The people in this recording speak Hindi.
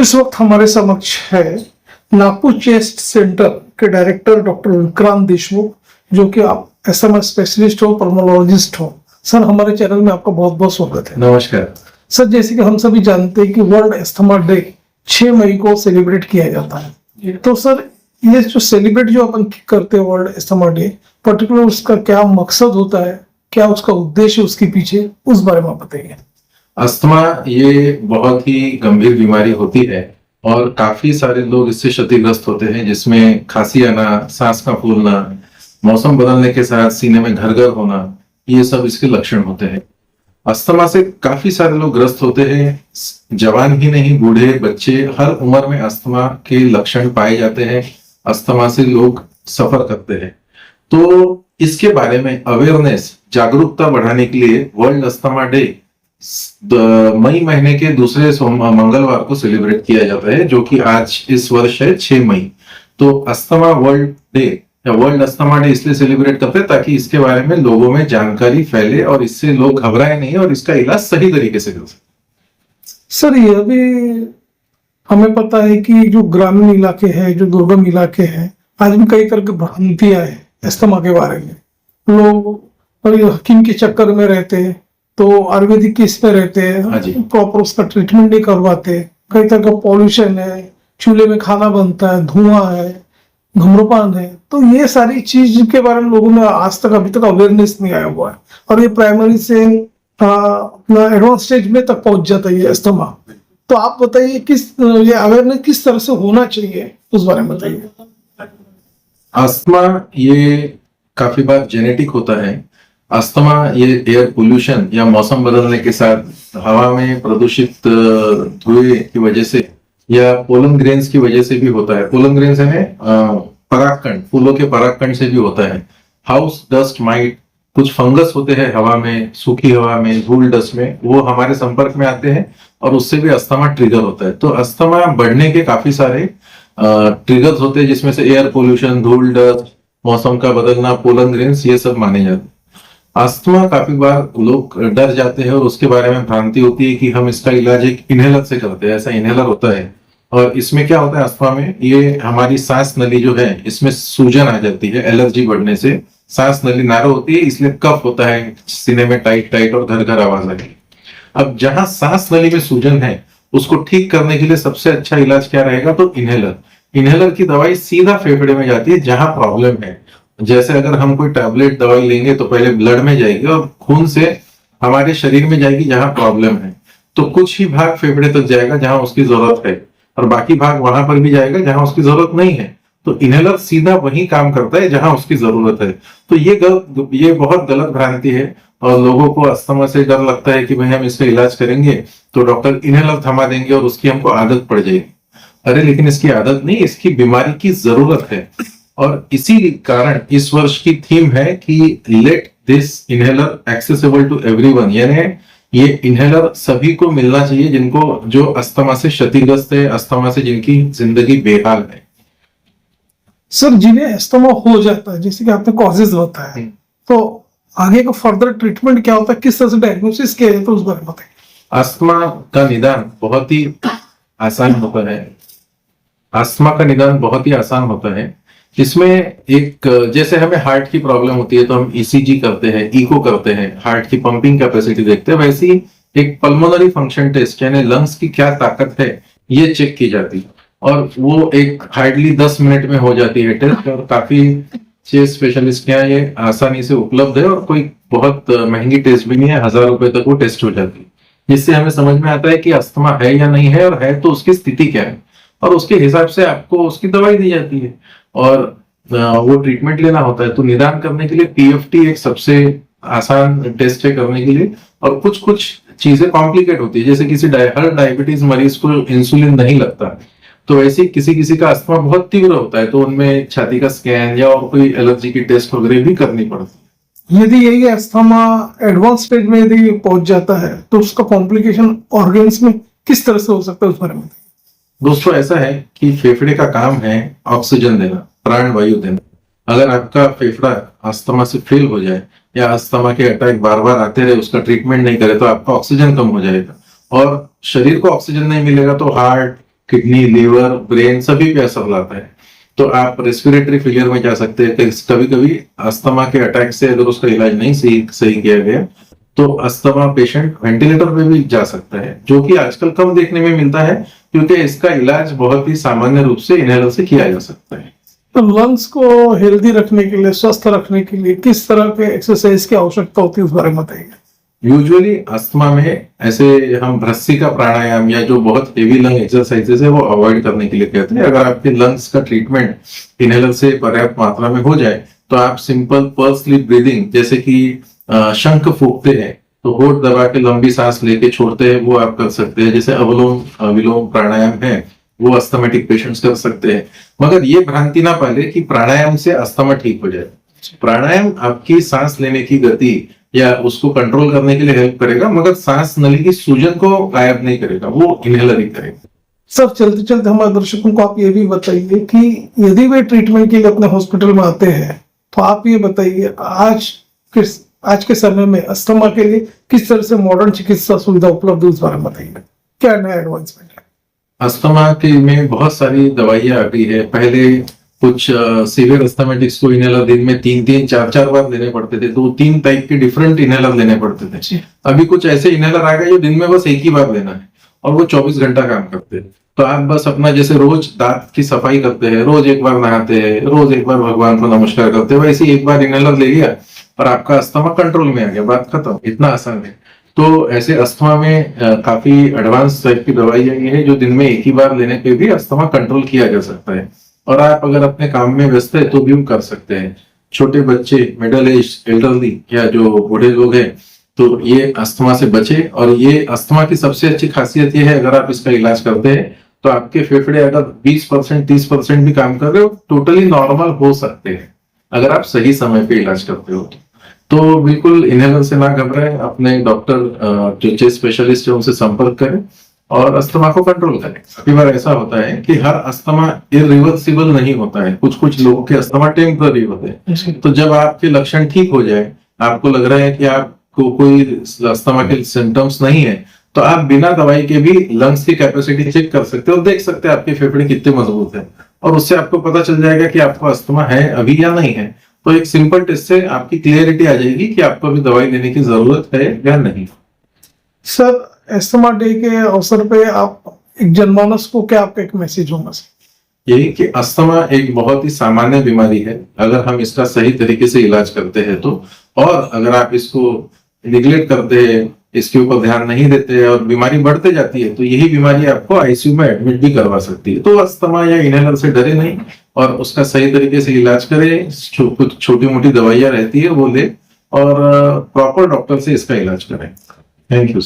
इस वक्त हमारे समक्ष है नागपुर चेस्ट सेंटर के डायरेक्टर डॉक्टर विक्रांत देशमुख, जो कि आप एस्थमा स्पेशलिस्ट हो, पल्मोनोलॉजिस्ट हो। सर, हमारे चैनल में आपका बहुत बहुत स्वागत है। नमस्कार सर, जैसे कि हम सभी जानते हैं कि वर्ल्ड एस्थमा डे 6 मई को सेलिब्रेट किया जाता है। तो सर, ये जो सेलिब्रेट जो अपन करते हैं वर्ल्ड एस्थमा डे, पर्टिकुलर उसका क्या मकसद होता है, क्या उसका उद्देश्य उसके पीछे, उस बारे में बताइए। अस्थमा ये बहुत ही गंभीर बीमारी होती है और काफी सारे लोग इससे क्षतिग्रस्त होते हैं, जिसमें खांसी आना, सांस का फूलना, मौसम बदलने के साथ सीने में घरघर होना, ये सब इसके लक्षण होते हैं। अस्थमा से काफी सारे लोग ग्रस्त होते हैं, जवान ही नहीं, बूढ़े, बच्चे, हर उम्र में अस्थमा के लक्षण पाए जाते हैं। अस्थमा से लोग सफर करते हैं। तो इसके बारे में अवेयरनेस, जागरूकता बढ़ाने के लिए वर्ल्ड अस्थमा डे मई महीने के दूसरे मंगलवार को सेलिब्रेट किया जाता है, जो कि आज इस वर्ष है 6 मई। तो अस्थमा वर्ल्ड डे या वर्ल्ड अस्थमा डे इसलिए सेलिब्रेट करते हैं ताकि इसके बारे में लोगों में जानकारी फैले और इससे लोग घबराए नहीं और इसका इलाज सही तरीके से कर सके। सर, यह भी हमें पता है कि जो ग्रामीण इलाके हैं, जो दुर्गम इलाके हैं, आज भी कई तरह की भ्रांतियां हैं अस्थमा के बारे में। लोग हकीम के चक्कर में रहते हैं, तो आयुर्वेदिक की इसमें रहते हैं, प्रॉपर उसका ट्रीटमेंट नहीं करवाते। कई तरह का पॉल्यूशन है, चूल्हे में खाना बनता है, धुआं है, धूम्रपान है। तो ये सारी चीज के बारे में लोगों में आज तक अभी तक अवेयरनेस नहीं आया हुआ है, और ये प्राइमरी से अपना एडवांस स्टेज में तक पहुंच जाता है ये अस्थमा। तो आप बताइए, ये अवेयरनेस किस तरह से होना चाहिए, उस बारे में बताइए। अस्थमा ये काफी बार जेनेटिक होता है। अस्थमा ये एयर पोल्यूशन या मौसम बदलने के साथ हवा में प्रदूषित धुएं की वजह से या पोलन ग्रेन्स की वजह से भी होता है। पोलन ग्रेन्स है परागकण, फूलों के परागकण से भी होता है। हाउस डस्ट माइट, कुछ फंगस होते हैं हवा में, सूखी हवा में, धूल डस्ट में, वो हमारे संपर्क में आते हैं और उससे भी अस्थमा ट्रिगर होता है। तो अस्थमा बढ़ने के काफी सारे ट्रिगर्स होते हैं, जिसमें से एयर पोल्यूशन, धूल डस्ट, मौसम का बदलना, पोलन ग्रेन्स, ये सब माने जाते हैं। अस्थमा काफी बार लोग डर जाते हैं और उसके बारे में भ्रांति होती है कि हम इसका इलाज एक इनहेलर से करते हैं। ऐसा इनहेलर होता है और इसमें क्या होता है, अस्थमा में ये हमारी सांस नली जो है, इसमें सूजन आ जाती है एलर्जी बढ़ने से। सांस नली नारो होती है, इसलिए कफ होता है, सीने में टाइट टाइट और घर घर आवाज आती है। अब जहां सांस नली में सूजन है, उसको ठीक करने के लिए सबसे अच्छा इलाज क्या रहेगा, तो इनहेलर। इनहेलर की दवाई सीधा फेफड़े में जाती है जहां प्रॉब्लम है। जैसे अगर हम कोई टैबलेट दवाई लेंगे तो पहले ब्लड में जाएगी और खून से हमारे शरीर में जाएगी जहां प्रॉब्लम है। तो कुछ ही भाग फेफड़े तक जाएगा जहां उसकी जरूरत है, और बाकी भाग वहां पर भी जाएगा जहां उसकी जरूरत नहीं है। तो इनहेलर सीधा वही काम करता है जहां उसकी जरूरत है। तो ये बहुत गलत भ्रांति है और लोगों को अस्थमा से डर लगता है कि भाई हम इसका इलाज करेंगे तो डॉक्टर इनहेलर थमा देंगे और उसकी हमको आदत पड़ जाएगी। अरे लेकिन इसकी आदत नहीं, इसकी बीमारी की जरूरत है। और इसी कारण इस वर्ष की थीम है कि let this inhaler accessible to everyone, यानी ये इनहेलर सभी को मिलना चाहिए जिनको, जो अस्थमा से क्षतिग्रस्त है, अस्थमा से जिनकी जिंदगी बेहाल है। सर, जिन्हें अस्थमा हो जाता है, जैसे कि आपने कॉजेज बताया, तो आगे का फर्दर ट्रीटमेंट क्या होता है, किस तरह से डायग्नोसिस किया जाता है, उस बारे में बताइए। अस्थमा का निदान बहुत ही आसान होता है। अस्थमा का निदान बहुत ही आसान होता है। इसमें एक, जैसे हमें हार्ट की प्रॉब्लम होती है तो हम ईसीजी करते हैं, इको करते हैं, हार्ट की पंपिंग कैपेसिटी देखते हैं, वैसे ही एक पल्मोनरी फंक्शन टेस्ट, यानी लंग्स की क्या ताकत है, ये चेक की जाती है। और वो एक हार्डली 10 मिनट में हो जाती है टेस्ट, और काफी चेस्ट स्पेशलिस्ट के यहाँ ये आसानी से उपलब्ध है और कोई बहुत महंगी टेस्ट भी नहीं है, 1000 रुपए तक वो टेस्ट हो जाती है। जिससे हमें समझ में आता है कि अस्थमा है या नहीं है, और है तो उसकी स्थिति क्या है, और उसके हिसाब से आपको उसकी दवाई दी जाती है और वो ट्रीटमेंट लेना होता है। तो निदान करने के लिए पीएफटी एक सबसे आसान टेस्ट है करने के लिए, और कुछ कुछ चीजें कॉम्प्लिकेट होती है। जैसे हर डायबिटीज मरीज को इंसुलिन नहीं लगता, तो वैसे किसी किसी का अस्थमा बहुत तीव्र होता है, तो उनमें छाती का स्कैन या और कोई एलर्जी की टेस्ट वगैरह भी करनी पड़ती है। यदि यही अस्थमा एडवांस स्टेज में यदि पहुंच जाता है, तो उसका कॉम्प्लिकेशन ऑर्गन्स में किस तरह से हो सकता है, उस बारे में। दोस्तों, ऐसा है कि फेफड़े का काम है ऑक्सीजन देना, प्राण वायु देना। अगर आपका फेफड़ा अस्थमा से फेल हो जाए या अस्थमा के अटैक बार बार आते रहे, उसका ट्रीटमेंट नहीं करे, तो आपका ऑक्सीजन कम हो जाएगा, और शरीर को ऑक्सीजन नहीं मिलेगा तो हार्ट, किडनी, लीवर, ब्रेन सभी पे असर लाता है। तो आप रेस्पिरेटरी फेलियर में जा सकते हैं। कभी कभी अस्थमा के अटैक से अगर उसका इलाज नहीं सही किया गया तो अस्थमा पेशेंट वेंटिलेटर पे भी जा सकता है, जो कि आजकल कम देखने में मिलता है क्योंकि इसका इलाज बहुत ही सामान्य रूप से इनहेलर से किया जा सकता है। तो लंग्स को हेल्दी रखने के लिए, स्वस्थ रखने के लिए किस तरह के एक्सरसाइज की आवश्यकता होती है, उस बारे में बताइए। यूजुअली अस्थमा में ऐसे हम भ्रस्सिका प्राणायाम या जो बहुत हेवी लंग एक्सरसाइजेस है वो अवॉइड करने के लिए कहते हैं। अगर आपके लंग्स का ट्रीटमेंट इनहेलर से पर्याप्त मात्रा में हो जाए तो आप सिंपल पर्स स्लीप ब्रीदिंग, जैसे कि शंख फूंकते हैं तो होठ दबा के लंबी सांस लेके छोड़ते हैं, वो आप कर सकते हैं। जैसे अवलोम विलोम प्राणायाम है वो अस्थमेटिक पेशेंट्स कर सकते हैं। मगर ये भ्रांति ना पाले कि प्राणायाम से अस्थमा ठीक हो जाए। प्राणायाम आपकी सांस लेने की गति या उसको कंट्रोल करने के लिए हेल्प करेगा, मगर सांस नली की सूजन को गायब नहीं करेगा, वो इनहेलर ही करेगा। सब चलते चलते हमारे दर्शकों को आप ये भी बताइए कि यदि वे ट्रीटमेंट के लिए अपने हॉस्पिटल में आते हैं तो आप ये बताइए आज के समय में अस्थमा के लिए किस तरह से मॉडर्न चिकित्सा सुविधा उपलब्ध है, उस बारे में बताइए। क्या नया एडवांसमेंट है? अस्थमा के में बहुत सारी दवाइयां आ गई है। पहले कुछ सीवियर अस्थमेटिक्स को इनहेलर दिन में 3-3, 4-4 बार लेने पड़ते थे, 2-3 टाइप के डिफरेंट इनहेलर लेने पड़ते थे। अभी कुछ ऐसे इनहेलर आ गए जो दिन में बस एक ही बार लेना है और वो 24 घंटा काम करते हैं। तो आप बस अपना जैसे रोज दांत की सफाई करते हैं, रोज एक बार नहाते हैं, रोज एक बार भगवान को नमस्कार करते हैं, वैसे एक बार इनहेलर ले लिया और आपका अस्थमा कंट्रोल में आ गया, बात खत्म। इतना आसान है। तो ऐसे अस्थमा में काफी एडवांस टाइप की दवाइयां ये है जो दिन में एक ही बार लेने पे भी अस्थमा कंट्रोल किया जा सकता है। और आप अगर अपने काम में व्यस्त है तो भी कर सकते हैं। छोटे बच्चे, मिडिल एज, एल्डरली या जो बूढ़े लोग हैं तो ये अस्थमा से बचे। और ये अस्थमा की सबसे अच्छी खासियत ये है, अगर आप इसका इलाज करते हैं तो आपके फेफड़े अगर 20%, 30% भी काम कर रहे हो, टोटली नॉर्मल हो सकते हैं अगर आप सही समय पे इलाज करते हो। तो बिल्कुल इनहेलर से ना घबराएं, अपने डॉक्टर जो चेस्ट स्पेशलिस्ट है उनसे संपर्क करें और अस्थमा को कंट्रोल करें। कई बार ऐसा होता है कि हर अस्थमा इरिवर्सिबल नहीं होता है, कुछ कुछ लोगों के अस्थमा टेम्पररी होते हैं। तो जब आपके लक्षण ठीक हो जाए, आपको लग रहा है कि आपको कोई अस्थमा के सिम्टम्स नहीं है, तो आप बिना दवाई के भी लंग्स की कैपेसिटी चेक कर सकते हो, देख सकते हैं आपके फेफड़े कितने मजबूत है, और उससे आपको पता चल जाएगा कि आपको अस्थमा है अभी या नहीं है। तो एक सिंपल टेस्ट से आपकी क्लियरिटी आ जाएगी कि आपको अभी दवाई लेने की जरूरत है या नहीं। सर, अस्थमा डे के अवसर पे आप एक जनमानस को क्या आपका एक मैसेज होगा? यही कि अस्थमा एक बहुत ही सामान्य बीमारी है अगर हम इसका सही तरीके से इलाज करते हैं तो। और अगर आप इसको निगलेक्ट करते हैं, इसके ऊपर ध्यान नहीं देते और बीमारी बढ़ते जाती है, तो यही बीमारी आपको आईसीयू में एडमिट भी करवा सकती है। तो अस्थमा या इनहेलर से डरे नहीं और उसका सही तरीके से इलाज करें। कुछ छोटी मोटी दवाइयां रहती है वो ले और प्रॉपर डॉक्टर से इसका इलाज करें। Thank you.